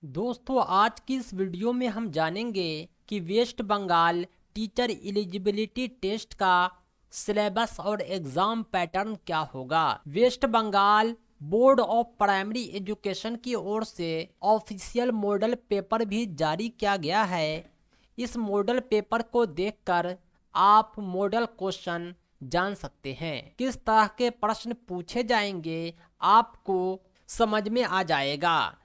दोस्तों, आज की इस वीडियो में हम जानेंगे कि West Bengal teacher eligibility test का सिलेबस और एग्जाम पैटर्न क्या होगा। West Bengal board of primary education की ओर से ऑफिशियल मॉडल पेपर भी जारी किया गया है। इस मॉडल पेपर को देखकर आप मॉडल क्वेश्चन जान सकते हैं। किस तरह के प्रश्न पूछे जाएंगे आपको समझ में आ जाएगा।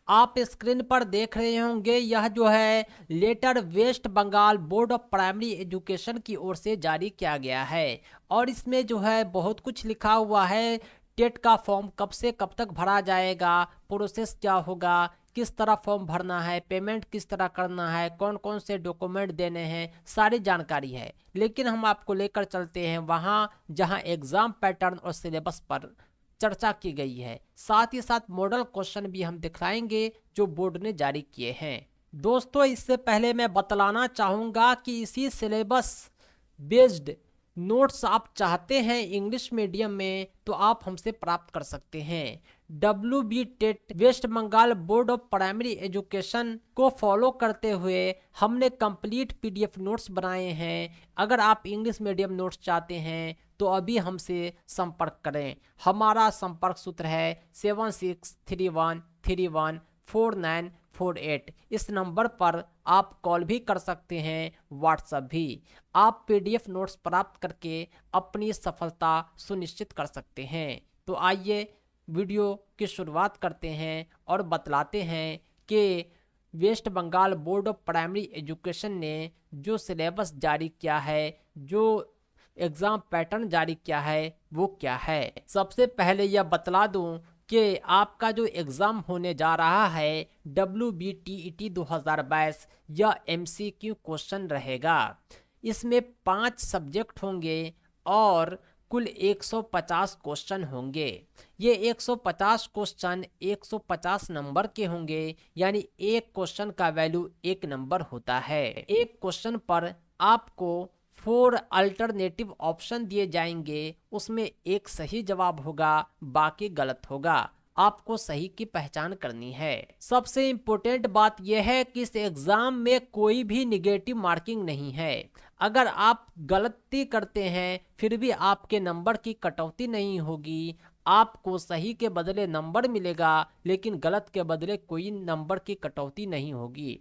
आप स्क्रीन पर देख रहे होंगे, यह जो है letter West Bengal board of primary education की ओर से जारी किया गया है और इसमें जो है बहुत कुछ लिखा हुआ है। टेट का फॉर्म कब से कब तक भरा जाएगा, प्रोसेस क्या होगा, किस तरह फॉर्म भरना है, पेमेंट किस तरह करना है, कौन कौन से डॉक्यूमेंट देने हैं, सारी जानकारी है। लेकिन हम आपको लेकर चलते हैं वहाँ जहाँ एग्जाम पैटर्न और सिलेबस पर चर्चा की गई है। साथ ही साथ मॉडल क्वेश्चन भी हम दिखाएंगे जो बोर्ड ने जारी किए हैं। दोस्तों, इससे पहले मैं बतलाना चाहूँगा कि इसी सिलेबस बेस्ड नोट्स आप चाहते हैं इंग्लिश मीडियम में तो आप हमसे प्राप्त कर सकते हैं। WB TET West Bengal board of primary education को फॉलो करते हुए हमने कंप्लीट PDF नोट्स बनाए हैं। अगर आप इंग्लिश मीडियम नोट्स चाहते हैं तो अभी हमसे संपर्क करें। हमारा संपर्क सूत्र है 7631314948। इस नंबर पर आप कॉल भी कर सकते हैं, व्हाट्सएप भी। आप PDF नोट्स प्राप्त करके अपनी सफलता सुनिश्चित कर सकते हैं। तो आइए वीडियो की शुरुआत करते हैं और बतलाते हैं कि West Bengal board of primary education ने जो सिलेबस जारी किया है, जो एग्ज़ाम पैटर्न जारी किया है, वो क्या है। सबसे पहले यह बतला दूं कि आपका जो एग्ज़ाम होने जा रहा है WBTET 2022 यह MCQ क्वेश्चन रहेगा। इसमें 5 सब्जेक्ट होंगे और कुल 150 क्वेश्चन होंगे। ये 150 क्वेश्चन 150 नंबर के होंगे, यानी एक क्वेश्चन का वैल्यू 1 नंबर होता है। एक क्वेश्चन पर आपको 4 अल्टरनेटिव ऑप्शन दिए जाएंगे, उसमें एक सही जवाब होगा, बाकी गलत होगा। आपको सही की पहचान करनी है। सबसे इम्पोर्टेंट बात यह है कि इस एग्जाम में कोई भी निगेटिव मार्किंग नहीं है। अगर आप गलती करते हैं फिर भी आपके नंबर की कटौती नहीं होगी। आपको सही के बदले नंबर मिलेगा, लेकिन गलत के बदले कोई नंबर की कटौती नहीं होगी।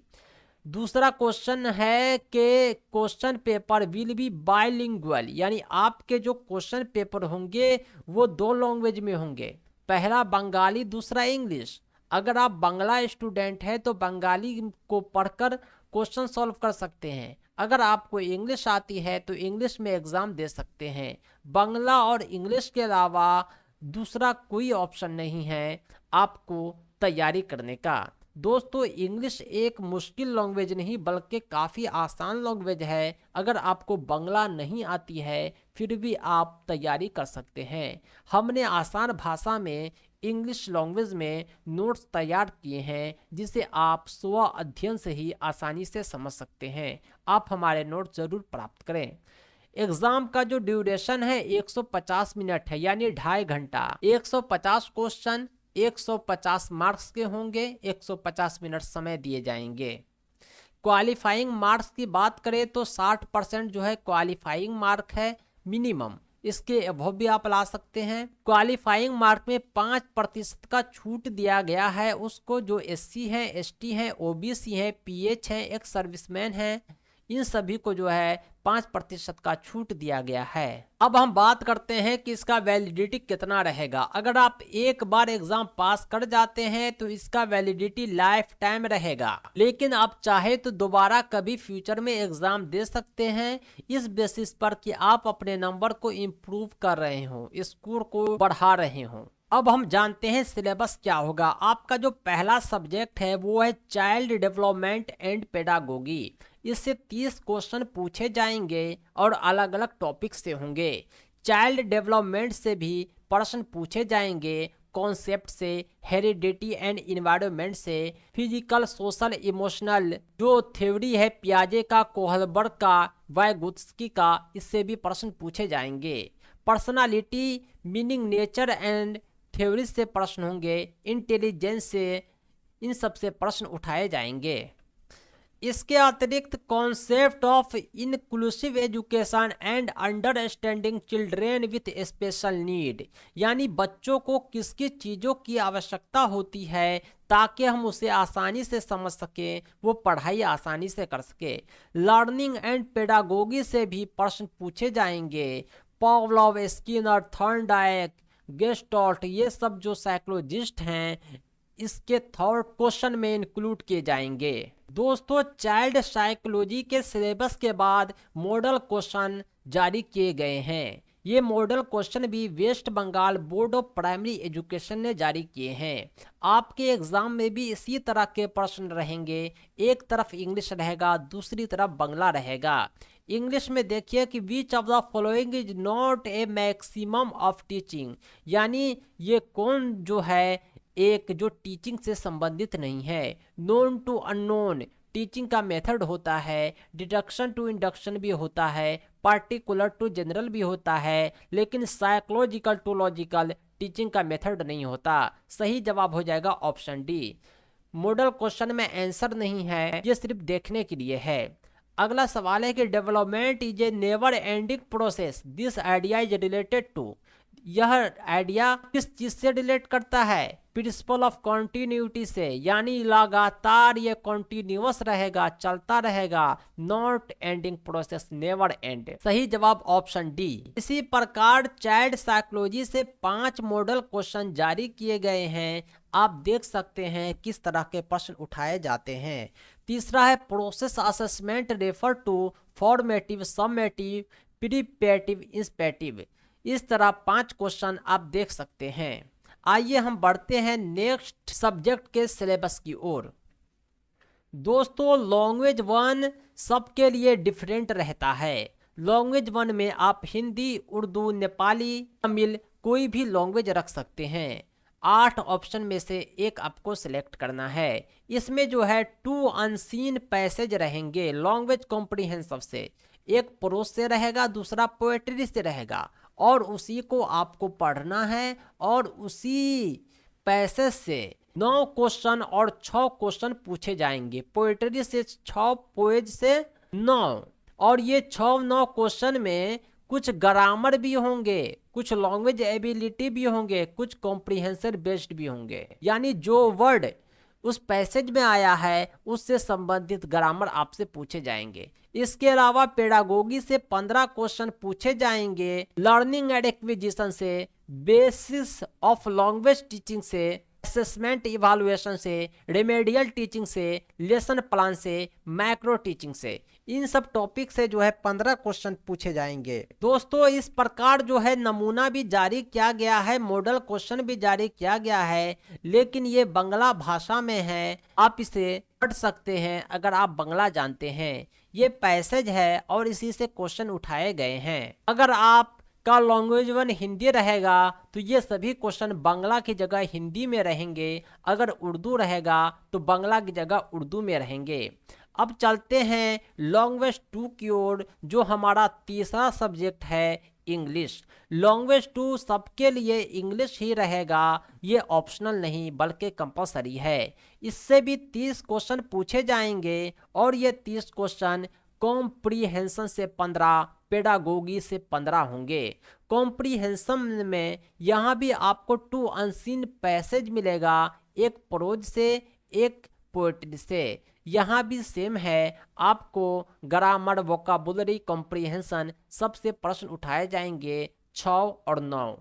दूसरा क्वेश्चन है कि question paper will be bilingual, यानी आपके जो क्वेश्चन पेपर होंगे वो 2 लैंग्वेज में होंगे, पहला बंगाली, दूसरा इंग्लिश। अगर आप बांग्ला स्टूडेंट हैं तो बंगाली को पढ़कर क्वेश्चन सॉल्व कर सकते हैं। अगर आपको इंग्लिश आती है तो इंग्लिश में एग्ज़ाम दे सकते हैं। बांग्ला और इंग्लिश के अलावा दूसरा कोई ऑप्शन नहीं है आपको तैयारी करने का। दोस्तों, इंग्लिश एक मुश्किल लैंग्वेज नहीं बल्कि काफ़ी आसान लैंग्वेज है। अगर आपको बांग्ला नहीं आती है फिर भी आप तैयारी कर सकते हैं। हमने आसान भाषा में इंग्लिश लैंग्वेज में नोट्स तैयार किए हैं जिसे आप स्व अध्ययन से ही आसानी से समझ सकते हैं। आप हमारे नोट्स ज़रूर प्राप्त करें। एग्जाम का जो ड्यूरेशन है 150 मिनट है, यानी 2.5 घंटा। 150 क्वेश्चन 150 मार्क्स के होंगे, 150 मिनट समय दिए जाएंगे। क्वालिफाइंग मार्क्स की बात करें तो 60% जो है क्वालिफाइंग मार्क है मिनिमम, इसके अबव भी आप ला सकते हैं। क्वालिफाइंग मार्क में 5% का छूट दिया गया है उसको जो SC है, ST है, OBC है, PH है, एक सर्विसमैन है, इन सभी को जो है 5% का छूट दिया गया है। अब हम बात करते हैं कि इसका वैलिडिटी कितना रहेगा। अगर आप एक बार एग्जाम पास कर जाते हैं तो इसका वैलिडिटी लाइफ टाइम रहेगा, लेकिन आप चाहे तो दोबारा कभी फ्यूचर में एग्जाम दे सकते हैं, इस बेसिस पर कि आप अपने नंबर को इम्प्रूव कर रहे हो, स्कोर को बढ़ा रहे हो। अब हम जानते हैं सिलेबस क्या होगा। आपका जो पहला सब्जेक्ट है वो है चाइल्ड डेवलपमेंट एंड पेडागोगी। इससे 30 क्वेश्चन पूछे जाएंगे और अलग अलग टॉपिक से होंगे। चाइल्ड डेवलपमेंट से भी प्रश्न पूछे जाएंगे, कॉन्सेप्ट से, हेरिडिटी एंड इन्वायरमेंट से, फिजिकल, सोशल, इमोशनल जो थ्योरी है पियाजे का, कोहलबर्ग का, वाइगोत्स्की का, इससे भी प्रश्न पूछे जाएंगे। Personality, meaning, nature and theory से प्रश्न होंगे। इंटेलिजेंस से, इन सब से प्रश्न उठाए जाएंगे। इसके अतिरिक्त concept of inclusive education and understanding children with special need, यानी बच्चों को किस किस चीज़ों की आवश्यकता होती है ताकि हम उसे आसानी से समझ सकें, वो पढ़ाई आसानी से कर सके। लर्निंग एंड पेडागोगी से भी प्रश्न पूछे जाएंगे। पावलोव, स्किनर, थॉर्नडाइक, गेस्टॉल्ट, ये सब जो साइकोलॉजिस्ट हैं इसके थॉट क्वेश्चन में इंक्लूड किए जाएंगे। दोस्तों, चाइल्ड साइकोलॉजी के सिलेबस के बाद मॉडल क्वेश्चन जारी किए गए हैं। ये मॉडल क्वेश्चन भी West Bengal board of primary education ने जारी किए हैं। आपके एग्जाम में भी इसी तरह के प्रश्न रहेंगे। एक तरफ इंग्लिश रहेगा, दूसरी तरफ बांग्ला रहेगा। इंग्लिश में देखिए कि विच of the following is not a maximum of teaching, यानी ये कौन जो है एक जो टीचिंग से संबंधित नहीं है। नोन टू अननोन टीचिंग का मेथड होता है, डिडक्शन टू इंडक्शन भी होता है, पार्टिकुलर टू जनरल भी होता है, लेकिन साइकोलॉजिकल टू लॉजिकल टीचिंग का मेथड नहीं होता। सही जवाब हो जाएगा ऑप्शन डी। मॉडल क्वेश्चन में आंसर नहीं है, ये सिर्फ देखने के लिए है। अगला सवाल है कि development is a never ending process, this idea is related to, यह आइडिया किस चीज से रिलेट करता है? प्रिंसिपल ऑफ कॉन्टिन्यूटी से, यानी लगातार ये कॉन्टिन्यूअस रहेगा, चलता रहेगा, not ending process, never and. सही जवाब ऑप्शन डी। इसी प्रकार चाइल्ड साइकोलॉजी से 5 मॉडल क्वेश्चन जारी किए गए हैं। आप देख सकते हैं किस तरह के प्रश्न उठाए जाते हैं। तीसरा है process assessment refer to formative, summative, preparative, inspective. इस तरह 5 क्वेश्चन आप देख सकते हैं। आइए हम बढ़ते हैं नेक्स्ट सब्जेक्ट के सिलेबस की ओर। दोस्तों, लैंग्वेज 1 सबके लिए डिफरेंट रहता है। लैंग्वेज 1 में आप हिंदी, उर्दू, नेपाली, तमिल कोई भी लैंग्वेज रख सकते हैं। 8 ऑप्शन में से एक आपको सिलेक्ट करना है। इसमें जो है 2 अनसीन पैसेज रहेंगे लैंग्वेज कॉम्प्रिहेंसिव से। एक प्रोज से रहेगा, दूसरा पोएट्री से रहेगा, और उसी को आपको पढ़ना है। और उसी पैसेज से 9 क्वेश्चन और 6 क्वेश्चन पूछे जाएंगे। पोएट्री से 6, पोएज से 9। और ये 6-9 क्वेश्चन में कुछ ग्रामर भी होंगे, कुछ लैंग्वेज एबिलिटी भी होंगे, कुछ कॉम्प्रिहेंशन बेस्ड भी होंगे, यानी जो वर्ड उस पैसेज में आया है उससे संबंधित ग्रामर आपसे पूछे जाएंगे। इसके अलावा पेडागोगी से 15 क्वेश्चन पूछे जाएंगे। लर्निंग एंड एक्विजिशन से, बेसिस ऑफ लैंग्वेज टीचिंग से, असेसमेंट इवैल्यूएशन से, रेमेडियल टीचिंग से, लेसन प्लान से, मैक्रो टीचिंग से, इन सब टॉपिक से जो है 15 क्वेश्चन पूछे जाएंगे। दोस्तों, इस प्रकार जो है नमूना भी जारी किया गया है, मॉडल क्वेश्चन भी जारी किया गया है, लेकिन ये बांग्ला भाषा में है। आप इसे पढ़ सकते हैं अगर आप बांग्ला जानते हैं। ये पैसेज है और इसी से क्वेश्चन उठाए गए हैं। अगर आप का लैंग्वेज 1 हिंदी रहेगा तो ये सभी क्वेश्चन बांग्ला की जगह हिंदी में रहेंगे। अगर उर्दू रहेगा तो बांग्ला की जगह उर्दू में रहेंगे। अब चलते हैं लैंग्वेज 2 की ओर, जो हमारा तीसरा सब्जेक्ट है इंग्लिश। लैंग्वेज 2 सबके लिए इंग्लिश ही रहेगा, ये ऑप्शनल नहीं बल्कि कंपलसरी है। इससे भी 30 क्वेश्चन पूछे जाएंगे और ये 30 क्वेश्चन कॉम्प्रिहेंशन से 15, पेडागोगी से 15 होंगे। कॉम्प्रिहेंशन में यहाँ भी आपको 2 अनसीन पैसेज मिलेगा, एक प्रोज से, एक पोएट्री से। यहाँ भी सेम है, आपको ग्रामर, वोकाबुलरी, कॉम्प्रिहेंशन सबसे प्रश्न उठाए जाएंगे 6 और 9।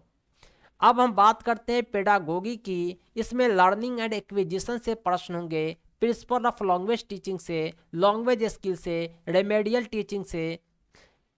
अब हम बात करते हैं पेडागोगी की। इसमें लर्निंग एंड एक्विजिशन से प्रश्न होंगे, प्रिंसिपल ऑफ लैंग्वेज टीचिंग से, लैंग्वेज स्किल से, रेमेडियल टीचिंग से।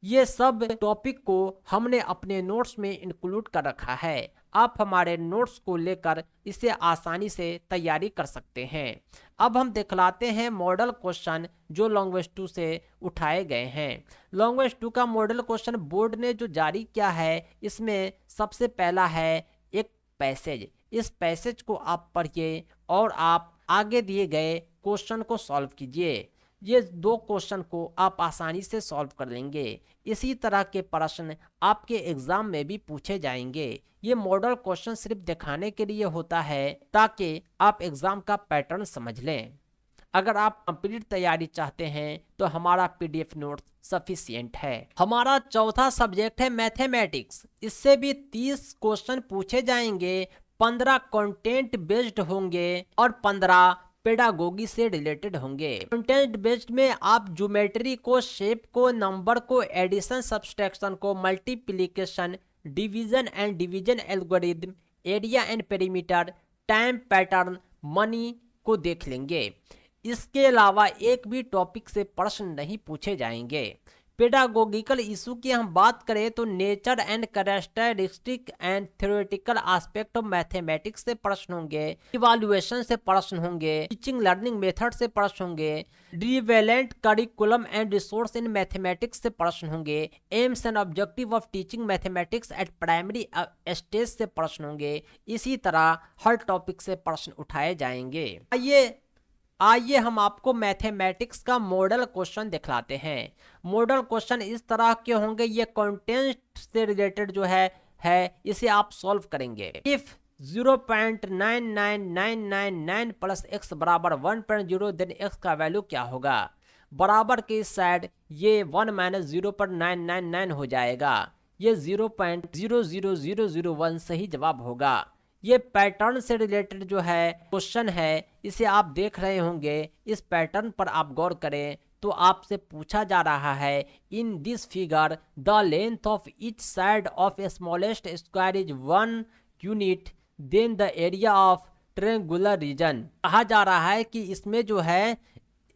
ये सब टॉपिक को हमने अपने नोट्स में इंक्लूड कर रखा है। आप हमारे नोट्स को लेकर इसे आसानी से तैयारी कर सकते हैं। अब हम दिखलाते हैं मॉडल क्वेश्चन जो लैंग्वेज 2 से उठाए गए हैं। लैंग्वेज 2 का मॉडल क्वेश्चन बोर्ड ने जो जारी किया है, इसमें सबसे पहला है एक पैसेज, इस पैसेज को आप पढ़िए और आप आगे दिए गए क्वेश्चन को सॉल्व कीजिए। ये 2 क्वेश्चन को आप आसानी से सॉल्व कर लेंगे। इसी तरह के प्रश्न आपके एग्जाम में भी पूछे जाएंगे। ये मॉडल क्वेश्चन सिर्फ दिखाने के लिए होता है ताकि आप एग्जाम का पैटर्न समझ लें। अगर आप कंप्लीट तैयारी चाहते हैं तो हमारा पीडीएफ नोट सफिशिएंट है। हमारा चौथा सब्जेक्ट है मैथमेटिक्स। इससे भी 30 क्वेश्चन पूछे जाएंगे, 15 कंटेंट बेस्ड होंगे और 15 पेडागोगी से रिलेटेड होंगे। कंटेंट बेस्ड में आप ज्योमेट्री को, शेप को, नंबर को, एडिशन सब्सट्रैक्शन को, multiplication, division algorithm, area and perimeter, time pattern, money को देख लेंगे। इसके अलावा एक भी टॉपिक से प्रश्न नहीं पूछे जाएंगे। पेडागोगिकल इशू की हम बात करें तो nature and characteristic and theoretical aspect of mathematics से प्रश्न होंगे, इवैल्यूएशन से प्रश्न होंगे, टीचिंग लर्निंग मेथड से प्रश्न होंगे, relevant curriculum and resource in mathematics से प्रश्न होंगे, AIIMS and objective of teaching mathematics eight primary stage से प्रश्न होंगे। इसी तरह हर टॉपिक से प्रश्न उठाए जाएंगे। आइए हम आपको मैथमेटिक्स का मॉडल क्वेश्चन दिखलाते हैं। मॉडल क्वेश्चन इस तरह के होंगे, ये कंटेंट से रिलेटेड जो है इसे आप सॉल्व करेंगे। इफ 0.99999 प्लस x बराबर 1.0 देन x का वैल्यू क्या होगा। बराबर के इस साइड ये 1 माइनस 0.999 हो जाएगा, ये 0.00001 सही जवाब होगा। ये पैटर्न से रिलेटेड जो है क्वेश्चन है, इसे आप देख रहे होंगे। इस पैटर्न पर आप गौर करें तो आपसे पूछा जा रहा है, in this figure the length of each side of smallest square is 1 unit, then the area of triangular region. कहा जा रहा है कि इसमें जो है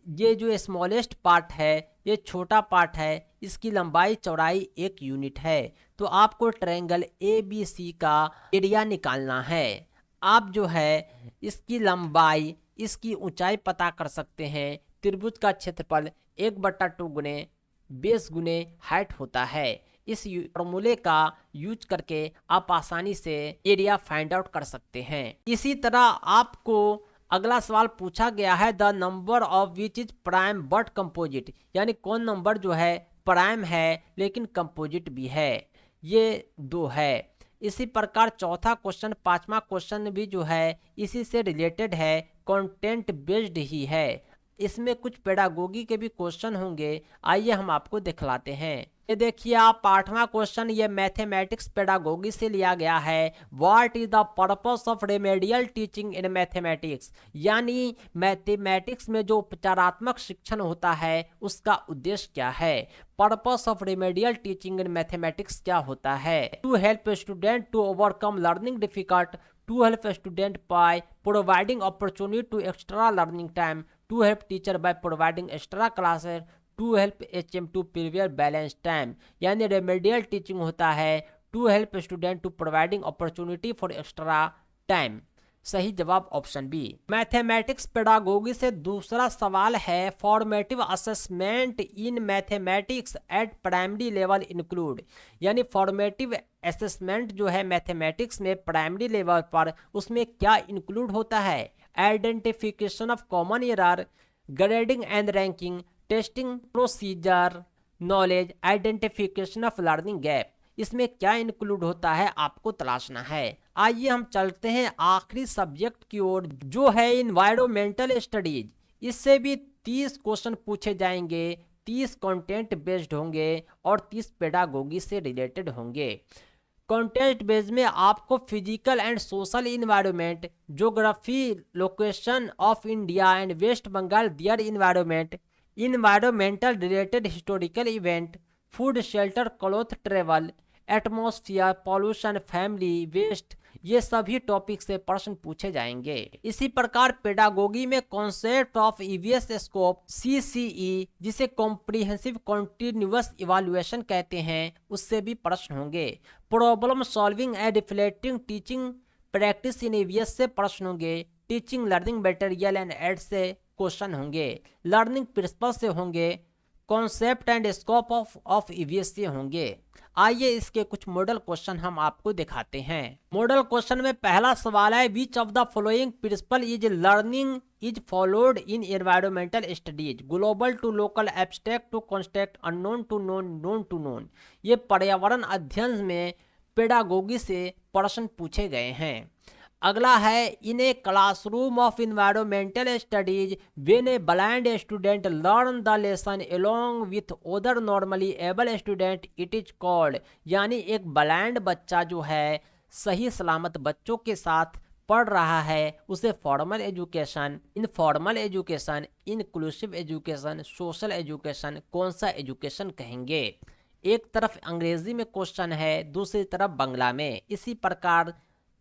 ये जो स्मॉलेस्ट पार्ट है, ये छोटा पार्ट है, इसकी लंबाई चौड़ाई 1 यूनिट है। तो आपको ट्रायंगल ABC का एरिया निकालना है। आप जो है इसकी लंबाई, इसकी ऊंचाई पता कर सकते हैं। त्रिभुज का क्षेत्रफल 1/2 गुने बेस गुने हाइट होता है। इस फॉर्मूले का यूज करके आप आसानी से एरिया फाइंड आउट कर सकते हैं। इसी तरह आपको अगला सवाल पूछा गया है, the number of which is prime but composite, यानी कौन नंबर जो है प्राइम है लेकिन कंपोजिट भी है, ये 2 है। इसी प्रकार चौथा क्वेश्चन, 5वां क्वेश्चन भी जो है इसी से रिलेटेड है, कंटेंट बेस्ड ही है। इसमें कुछ पेडागोगी के भी क्वेश्चन होंगे, आइए हम आपको दिखलाते हैं। ये देखिए आप 8वां क्वेश्चन, ये मैथमेटिक्स पेडागोगी से लिया गया है। What is the purpose of remedial teaching in mathematics, यानी मैथमेटिक्स में जो उपचारात्मक शिक्षण होता है उसका उद्देश्य क्या है। Purpose of remedial teaching in mathematics क्या होता है। To help student to overcome learning difficult, to help student by providing opportunity to extra learning time, to help teacher by providing extra classes, to help HM to prepare balance time. यानी remedial teaching होता है to help student to providing opportunity for extra time. सही जवाब option B. Mathematics pedagogy से दूसरा सवाल है, formative assessment in mathematics eight primary level include, यानी फॉर्मेटिव असेसमेंट जो है मैथमेटिक्स में प्राइमरी लेवल पर, उसमें क्या इंक्लूड होता है। Identification of common error, grading and ranking, testing procedure, knowledge, identification of learning gap. इसमें क्या इंक्लूड होता है आपको तलाशना है। आइए हम चलते हैं आखिरी सब्जेक्ट की ओर, जो है इन्वायरमेंटल स्टडीज। इससे भी 30 क्वेश्चन पूछे जाएंगे, 30 कंटेंट बेस्ड होंगे और 30 पेडागोगी से रिलेटेड होंगे। कंटेंट बेस में आपको physical and social environment, geography, location of India and West Bengal their environment, environmental related historical event, food shelter cloth travel, atmosphere, pollution, family, waste, ये सभी टॉपिक से प्रश्न पूछे जाएंगे। इसी प्रकार पेडागोगी में concept of EVS scope CCE, जिसे कॉम्प्रिहेंसिव कॉन्टिन्यूअस इवैल्यूएशन कहते हैं, उससे भी प्रश्न होंगे। Problem solving and reflecting teaching practice in EVS से प्रश्न होंगे। Teaching learning material and aid से क्वेश्चन होंगे। लर्निंग प्रिंसिपल से होंगे। Concept and scope of EVS होंगे। आइए इसके कुछ मॉडल क्वेश्चन हम आपको दिखाते हैं। मॉडल क्वेश्चन में पहला सवाल है, which of the following principle is learning is followed in environmental studies, global to local, abstract to construct, unknown to known, known to known. ये पर्यावरण अध्ययन में पेडागोगी से प्रश्न पूछे गए हैं। अगला है, in a classroom of environmental studies when a blind student learn the lesson along with other normally able student it is called, यानी एक ब्लाइंड बच्चा जो है सही सलामत बच्चों के साथ पढ़ रहा है उसे formal education, informal education, inclusive education, social education, कौन सा एजुकेशन कहेंगे। एक तरफ अंग्रेजी में क्वेश्चन है, दूसरी तरफ बांग्ला में। इसी प्रकार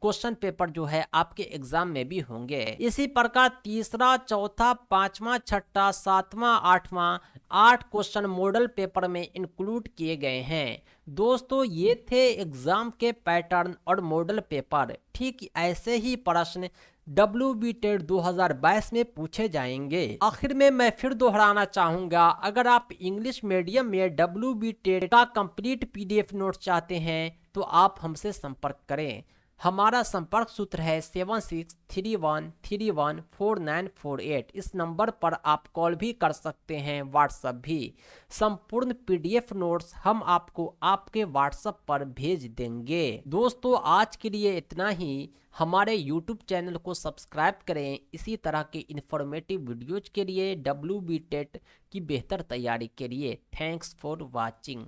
क्वेश्चन पेपर जो है आपके एग्जाम में भी होंगे। इसी प्रकार तीसरा, चौथा, पांचवा, छठा, सातवां, आठवां 8 क्वेश्चन मॉडल पेपर में इंक्लूड किए गए हैं। दोस्तों ये थे एग्जाम के पैटर्न और मॉडल पेपर। ठीक ऐसे ही प्रश्न WBTET 2022 में पूछे जाएंगे। आखिर में मैं फिर दोहराना चाहूंगा, अगर आप इंग्लिश मीडियम में WBTET का कंप्लीट PDF नोट चाहते हैं तो आप हमसे संपर्क करें। हमारा संपर्क सूत्र है 7631314948। इस नंबर पर आप कॉल भी कर सकते हैं, व्हाट्सएप भी। संपूर्ण PDF नोट्स हम आपको आपके व्हाट्सएप पर भेज देंगे। दोस्तों आज के लिए इतना ही। हमारे YouTube चैनल को सब्सक्राइब करें इसी तरह के इन्फॉर्मेटिव वीडियोज के लिए, WBTET की बेहतर तैयारी के लिए। Thanks for watching.